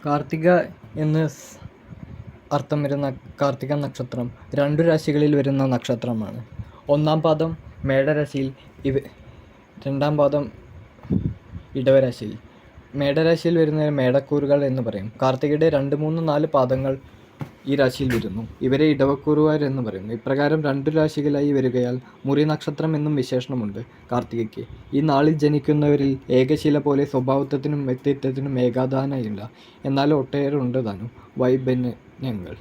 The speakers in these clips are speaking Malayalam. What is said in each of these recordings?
കാർത്തിക എന്ന് അർത്ഥം വരുന്ന കാർത്തിക നക്ഷത്രം 2 രാശികളിൽ വരുന്ന നക്ഷത്രമാണ്. ഒന്നാം പാദം മേടരാശിയിൽ, രണ്ടാം പാദം ഇടവരാശിയിൽ. മേടരാശിയിൽ വരുന്നതിന് മേടക്കൂറുകൾ എന്ന് പറയും. കാർത്തികയുടെ 2, 3, 4 പാദങ്ങൾ ഈ രാശിയിൽ വരുന്നു. ഇവരെ ഇടവക്കൂറുകാർ എന്ന് പറയുന്നു. ഇപ്രകാരം 2 രാശികളായി വരികയാൽ മുറി നക്ഷത്രം എന്നും വിശേഷണമുണ്ട് കാർത്തികയ്ക്ക്. ഈ നാളിൽ ജനിക്കുന്നവരിൽ ഏകശില പോലെ സ്വഭാവത്തിനും വ്യക്തിത്വത്തിനും ഏകാധാനയില്ല. എന്നാൽ ഒട്ടേറെ ഉണ്ട് താനും വൈബന്യങ്ങൾ.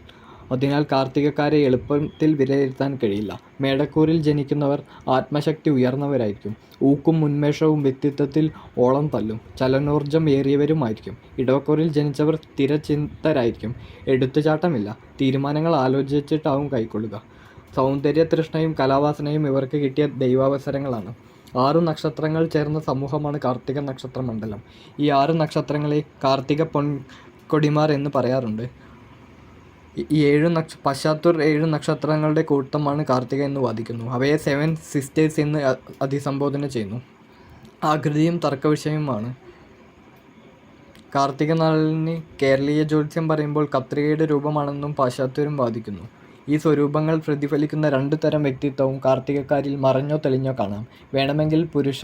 അതിനാൽ കാർത്തികക്കാരെ എളുപ്പത്തിൽ വിലയിരുത്താൻ കഴിയില്ല. മേടക്കൂറിൽ ജനിക്കുന്നവർ ആത്മശക്തി ഉയർന്നവരായിരിക്കും. ഊക്കും ഉന്മേഷവും വ്യക്തിത്വത്തിൽ ഓളം തല്ലും, ചലനോർജ്ജം ഏറിയവരുമായിരിക്കും. ഇടവക്കൂറിൽ ജനിച്ചവർ സ്ഥിരചിത്തരായിരിക്കും. എടുത്തുചാട്ടമില്ല. തീരുമാനങ്ങൾ ആലോചിച്ചിട്ടാവും കൈക്കൊള്ളുക. സൗന്ദര്യതൃഷ്ണയും കലാവാസനയും ഇവർക്ക് കിട്ടിയ ദൈവാവസരങ്ങളാണ്. 6 നക്ഷത്രങ്ങൾ ചേർന്ന സമൂഹമാണ് കാർത്തിക നക്ഷത്രമണ്ഡലം. ഈ 6 നക്ഷത്രങ്ങളെ കാർത്തിക പൊൻകൊടിമാർ എന്ന് പറയാറുണ്ട്. ഈ 7 നക്ഷത്രങ്ങളുടെ കൂട്ടമാണ് കാർത്തിക എന്ന് വാദിക്കുന്നു. അവയെ 7 സിസ്റ്റേഴ്സ് എന്ന് അഭിസംബോധന ചെയ്യുന്നു. ആകൃതിയും തർക്കവിഷയവുമാണ്. കാർത്തിക നാളിന് കേരളീയ ജ്യോത്സ്യം പറയുമ്പോൾ കത്രികയുടെ രൂപമാണെന്നും പാശ്ചാത്യരും വാദിക്കുന്നു. ഈ സ്വരൂപങ്ങൾ പ്രതിഫലിക്കുന്ന 2 തരം വ്യക്തിത്വവും കാർത്തികക്കാരിൽ മറഞ്ഞോ തെളിഞ്ഞോ കാണാം. വേണമെങ്കിൽ പുരുഷ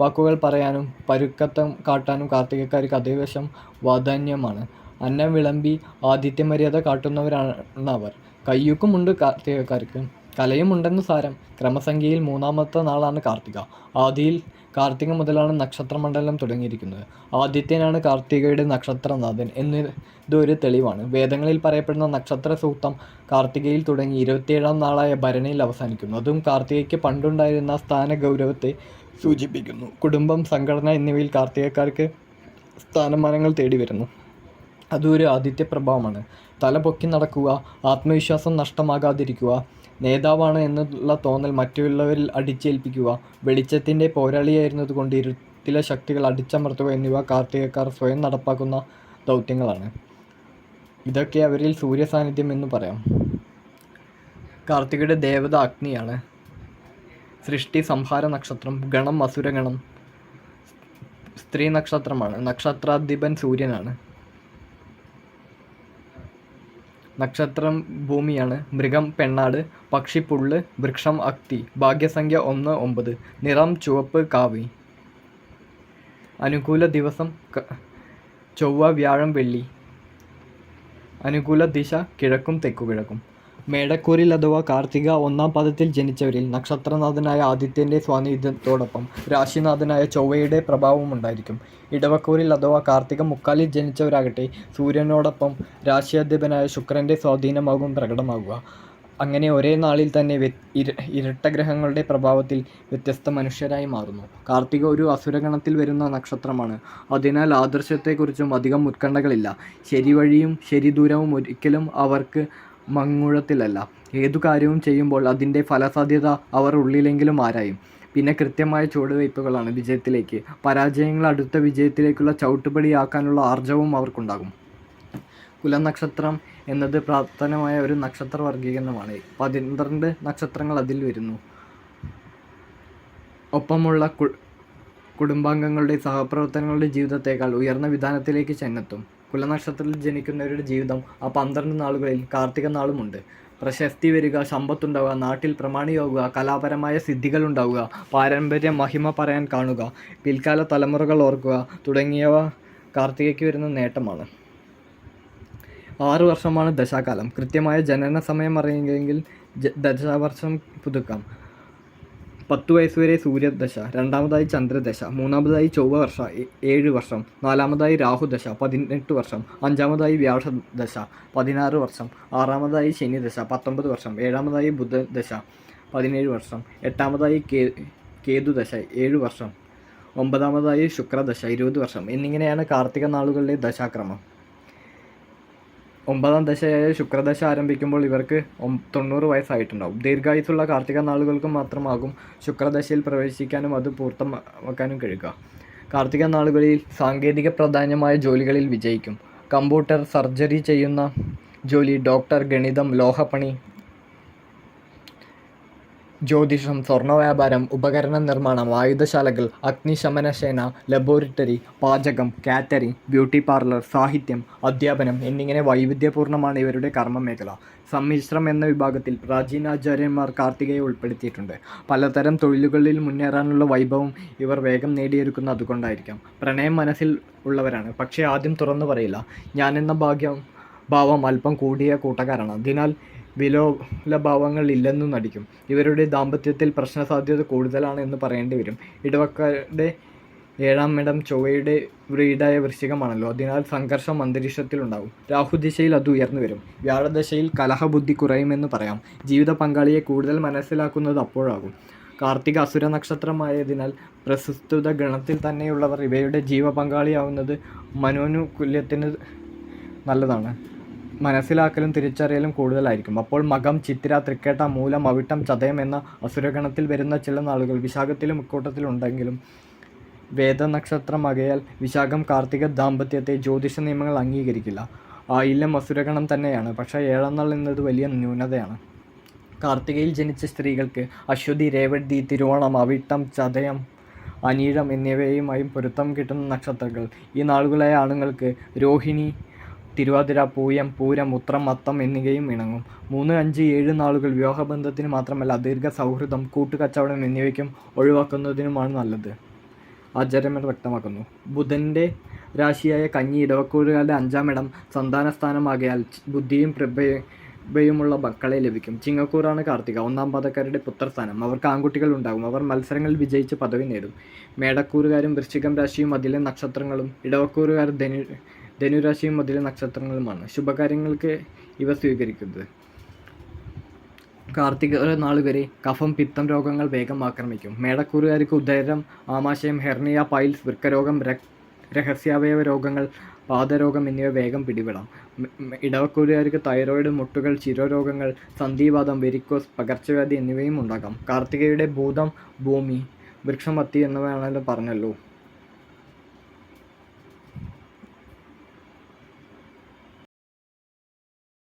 വാക്കുകൾ പറയാനും പരുക്കത്വം കാട്ടാനും കാർത്തികക്കാർക്ക് അതേവശം വാധാന്യമാണ്. അന്നം വിളമ്പി ആതിഥ്യമര്യാദ കാട്ടുന്നവരാണ് അവർ. കയ്യൂക്കുമുണ്ട് കാർത്തികക്കാർക്ക്, കലയുമുണ്ടെന്ന് സാരം. ക്രമസംഖ്യയിൽ 3-ാമത്തെ നാളാണ് കാർത്തിക. ആദിയിൽ കാർത്തിക മുതലാണ് നക്ഷത്രമണ്ഡലം തുടങ്ങിയിരിക്കുന്നത്. ആദിത്യനാണ് കാർത്തികയുടെ നക്ഷത്രനാഥൻ എന്നതൊരു തെളിവാണ്. വേദങ്ങളിൽ പറയപ്പെടുന്ന നക്ഷത്ര സൂക്തം കാർത്തികയിൽ തുടങ്ങി 27-ാം നാളായ ഭരണിയിൽ അവസാനിക്കുന്നു. അതും കാർത്തികയ്ക്ക് പണ്ടുണ്ടായിരുന്ന സ്ഥാനഗൗരവത്തെ സൂചിപ്പിക്കുന്നു. കുടുംബം, സംഘടന എന്നിവയിൽ കാർത്തികക്കാർക്ക് സ്ഥാനമാനങ്ങൾ തേടി വരുന്നു. അതും ഒരു ആദിത്യ പ്രഭാവമാണ്. തല പൊക്കി നടക്കുക, ആത്മവിശ്വാസം നഷ്ടമാകാതിരിക്കുക, നേതാവാണ് എന്നുള്ള തോന്നൽ മറ്റുള്ളവരിൽ അടിച്ചേൽപ്പിക്കുക, വെളിച്ചത്തിൻ്റെ പോരാളിയായിരുന്നതുകൊണ്ട് ഇരുട്ടിലെ ശക്തികൾ അടിച്ചമർത്തുക എന്നിവ കാർത്തികക്കാർ സ്വയം നടപ്പാക്കുന്ന ദൗത്യങ്ങളാണ്. ഇതൊക്കെ അവരിൽ സൂര്യസാന്നിധ്യം എന്ന് പറയാം. കാർത്തികയുടെ ദേവത അഗ്നിയാണ്. സൃഷ്ടി സംഹാര നക്ഷത്രം. ഗണം അസുരഗണം. സ്ത്രീ നക്ഷത്രമാണ്. നക്ഷത്രാധിപൻ സൂര്യനാണ്. നക്ഷത്രം ഭൂമിയാണ്. മൃഗം പെണ്ണാട്. പക്ഷി പുള്ള്. വൃക്ഷം അത്തി. ഭാഗ്യസംഖ്യ 1, 9. നിറം ചുവപ്പ് കാവി. അനുകൂല ദിവസം ചൊവ്വ, വ്യാഴം, വെള്ളി. അനുകൂല ദിശ കിഴക്കും തെക്കുകിഴക്കും. മേടക്കൂറിൽ അഥവാ കാർത്തിക 1-ാം പാദത്തിൽ ജനിച്ചവരിൽ നക്ഷത്രനാഥനായ ആദിത്യൻ്റെ സ്വാധീനത്തോടൊപ്പം രാശിനാഥനായ ചൊവ്വയുടെ പ്രഭാവമുണ്ടായിരിക്കും. ഇടവക്കൂറിൽ അഥവാ കാർത്തിക 3-ാലിൽ ജനിച്ചവരാകട്ടെ സൂര്യനോടൊപ്പം രാശ്യാധിപനായ ശുക്രൻ്റെ സ്വാധീനമാകും പ്രകടമാകുക. അങ്ങനെ ഒരേ നാളിൽ തന്നെ ഇരട്ടഗ്രഹങ്ങളുടെ പ്രഭാവത്തിൽ വ്യത്യസ്ത മനുഷ്യരായി മാറുന്നു. കാർത്തിക ഒരു അസുരഗണത്തിൽ വരുന്ന നക്ഷത്രമാണ്. അതിനാൽ ആദർശത്തെക്കുറിച്ചും അധികം ഉത്കണ്ഠകളില്ല. ശരിവഴിയും ശരിദൂരവും ഒരിക്കലും അവർക്ക് മങ്ങുഴത്തിലല്ല. ഏതു കാര്യവും ചെയ്യുമ്പോൾ അതിൻ്റെ ഫലസാധ്യത അവർ ഉള്ളിലെങ്കിലും ആരായും. പിന്നെ കൃത്യമായ ചുവടുവയ്പ്പുകളാണ് വിജയത്തിലേക്ക്. പരാജയങ്ങൾ അടുത്ത വിജയത്തിലേക്കുള്ള ചവിട്ടുപടിയാക്കാനുള്ള ആർജവും അവർക്കുണ്ടാകും. കുലനക്ഷത്രം എന്നത് പ്രാപ്തനമായ ഒരു നക്ഷത്ര വർഗീകരണമാണ്. 12 നക്ഷത്രങ്ങൾ അതിൽ വരുന്നു. ഒപ്പമുള്ള കുടുംബാംഗങ്ങളുടെ സഹപ്രവർത്തനങ്ങളുടെ ജീവിതത്തേക്കാൾ ഉയർന്ന വിധാനത്തിലേക്ക് ചെന്നെത്തും. കുലനക്ഷത്രത്തിൽ ജനിക്കുന്നവരുടെ ജീവിതം ആ 12 നാളുകളിൽ കാർത്തിക നാളുമുണ്ട്. പ്രശസ്തി വരിക, സമ്പത്തുണ്ടാവുക, നാട്ടിൽ പ്രമാണിയാവുക, കലാപരമായ സിദ്ധികളുണ്ടാവുക, പാരമ്പര്യ മഹിമ പറയാൻ കാണുക, പിൽക്കാല തലമുറകൾ ഓർക്കുക തുടങ്ങിയവ കാർത്തികയ്ക്ക് വരുന്ന നേട്ടമാണ്. 6 വർഷമാണ് ദശാകാലം. കൃത്യമായ ജനന സമയം അറിയുമെങ്കിൽ ദശാവർഷം പുതുക്കാം. 10 വയസ്സുവരെ സൂര്യദശ, 2-ാമതായി ചന്ദ്രദശ, 3-ാമതായി ചൊവ്വദശ 7 വർഷം, 4-ാമതായി രാഹുദശ 18 വർഷം, 5-ാമതായി വ്യാഴദശ 16 വർഷം, 6-ാമതായി ശനിദശ 19 വർഷം, 7-ാമതായി ബുധദശ 17 വർഷം, 8-ാമതായി കേതുദശ 7 വർഷം, 9-ാമതായി ശുക്രദശ 20 വർഷം എന്നിങ്ങനെയാണ് കാർത്തിക നാളുകളിലെ ദശാക്രമം. 9-ാം ദശയായ ശുക്രദശ ആരംഭിക്കുമ്പോൾ ഇവർക്ക് 90 വയസ്സായിട്ടുണ്ടാവും. ദീർഘായുസ്സുള്ള കാർത്തിക നാളുകൾക്ക് മാത്രമാകും ശുക്രദശയിൽ പ്രവേശിക്കാനും അത് പൂർത്തമാക്കാനും കഴിയുക. കാർത്തിക നാളുകളിൽ സാങ്കേതിക പ്രാധാന്യമായ ജോലികളിൽ വിജയിക്കും. കമ്പ്യൂട്ടർ, സർജറി ചെയ്യുന്ന ജോലി, ഡോക്ടർ, ഗണിതം, ലോഹപ്പണി, ജ്യോതിഷം, സ്വർണ്ണവ്യാപാരം, ഉപകരണ നിർമ്മാണം, ആയുധശാലകൾ, അഗ്നിശമനസേന, ലബോറട്ടറി, പാചകം, കാറ്ററിംഗ്, ബ്യൂട്ടി പാർലർ, സാഹിത്യം, അധ്യാപനം എന്നിങ്ങനെ വൈവിധ്യപൂർണ്ണമാണ് ഇവരുടെ കർമ്മമേഖല. സമ്മിശ്രം എന്ന വിഭാഗത്തിൽ പ്രാചീനാചാര്യന്മാർ കാർത്തികയെ ഉൾപ്പെടുത്തിയിട്ടുണ്ട്. പലതരം തൊഴിലുകളിൽ മുന്നേറാനുള്ള വൈഭവം ഇവർ വേഗം നേടിയെടുക്കുന്നത് അതുകൊണ്ടായിരിക്കാം. പ്രണയം മനസ്സിൽ ഉള്ളവരാണ്, പക്ഷേ ആദ്യം തുറന്നു പറയില്ല. ഞാനെന്ന ഭാവം അല്പം കൂടിയ കൂട്ടക്കാരാണ്. അതിനാൽ വിലോലഭാവങ്ങൾ ഇല്ലെന്നു നടിക്കും. ഇവരുടെ ദാമ്പത്യത്തിൽ പ്രശ്നസാധ്യത കൂടുതലാണ് എന്ന് പറയേണ്ടി വരും. ഇടവക്കാരുടെ 7ാം ഇടം ചൊവ്വയുടെ വീടായ വൃശ്ചികമാണല്ലോ. അതിനാൽ സംഘർഷം അന്തരീക്ഷത്തിലുണ്ടാകും. രാഹുദിശയിൽ അത് ഉയർന്നു വരും. വ്യാഴദശയിൽ കലഹബുദ്ധി കുറയുമെന്ന് പറയാം. ജീവിത പങ്കാളിയെ കൂടുതൽ മനസ്സിലാക്കുന്നത് അപ്പോഴാകും. കാർത്തിക അസുര നക്ഷത്രമായതിനാൽ പ്രസ്തുത ഗണത്തിൽ തന്നെയുള്ളവർ ഇവയുടെ ജീവപങ്കാളിയാവുന്നത് മനോനുകൂല്യത്തിന് നല്ലതാണ്. മനസ്സിലാക്കലും തിരിച്ചറിയലും കൂടുതലായിരിക്കും. അപ്പോൾ മകം, ചിത്തിര, തൃക്കേട്ട, മൂലം, അവിട്ടം, ചതയം എന്ന അസുരഗണത്തിൽ വരുന്ന ചില നാളുകൾ വിശാഖത്തിലും ഇക്കൂട്ടത്തിലുണ്ടെങ്കിലും വേദനക്ഷത്രമാകയാൽ വിശാഖം കാർത്തിക ദാമ്പത്യത്തെ ജ്യോതിഷ നിയമങ്ങൾ അംഗീകരിക്കില്ല. ആയില്യം അസുരഗണം തന്നെയാണ്, പക്ഷേ 7ാം നാൾ എന്നത് വലിയ ന്യൂനതയാണ്. കാർത്തികയിൽ ജനിച്ച സ്ത്രീകൾക്ക് അശ്വതി, രേവതി, തിരുവോണം, അവിട്ടം, ചതയം, അനീഴം എന്നിവയുമായും പൊരുത്തം കിട്ടുന്ന നക്ഷത്രങ്ങൾ. ഈ നാളുകളായ ആണുങ്ങൾക്ക് രോഹിണി, തിരുവാതിര, പൂയം, പൂരം, ഉത്രം, അത്തം എന്നിവയും ഇണങ്ങും. 3, 5, 7 നാളുകൾ വിവാഹബന്ധത്തിന് മാത്രമല്ല ദീർഘ സൗഹൃദം, കൂട്ടുകച്ചവടം എന്നിവയ്ക്കും ഒഴിവാക്കുന്നതിനുമാണ് നല്ലത്. ആചാര്യന്മാർ വ്യക്തമാക്കുന്നു. ബുധൻ്റെ രാശിയായ കന്നി ഇടവക്കൂറുകാരുടെ 5ാം ഇടം സന്താനസ്ഥാനമാകയാൽ ബുദ്ധിയും പ്രഭയുമുള്ള മക്കളെ ലഭിക്കും. ചിങ്ങക്കൂറാണ് കാർത്തിക. 1ാം പാദക്കാരുടെ പുത്രസ്ഥാനം. അവർക്ക് ആൺകുട്ടികൾ ഉണ്ടാകും. അവർ മത്സരങ്ങളിൽ വിജയിച്ച് പദവി നേടും. മേടക്കൂറുകാരും വൃശ്ചികം രാശിയും അതിലെ നക്ഷത്രങ്ങളും ഇടവക്കൂറുകാർ ധനുരാശിയും അതിലെ നക്ഷത്രങ്ങളുമാണ്. ശുഭകാര്യങ്ങൾക്ക് ഇവ സ്വീകരിക്കുന്നത്. കാർത്തിക നാൾ വരെ കഫം, പിത്തം രോഗങ്ങൾ വേഗം ആക്രമിക്കും. മേടക്കൂറുകാർക്ക് ഉദരം, ആമാശയം, ഹെർണിയ, പൈൽസ്, വൃക്കരോഗം, രഹസ്യാവയവ രോഗങ്ങൾ, പാദരോഗം എന്നിവ വേഗം പിടിപെടാം. ഇടവക്കൂറുകാർക്ക് തൈറോയിഡ്, മുട്ടുകൾ, ശിരോരോഗങ്ങൾ, സന്ധിവാതം, വെരിക്കോസ്, പകർച്ചവ്യാധി എന്നിവയും ഉണ്ടാകാം. കാർത്തികയുടെ ഭൂതം ഭൂമി, വൃക്ഷം, അത്തി എന്നിവയാണല്ലോ പറഞ്ഞല്ലോ.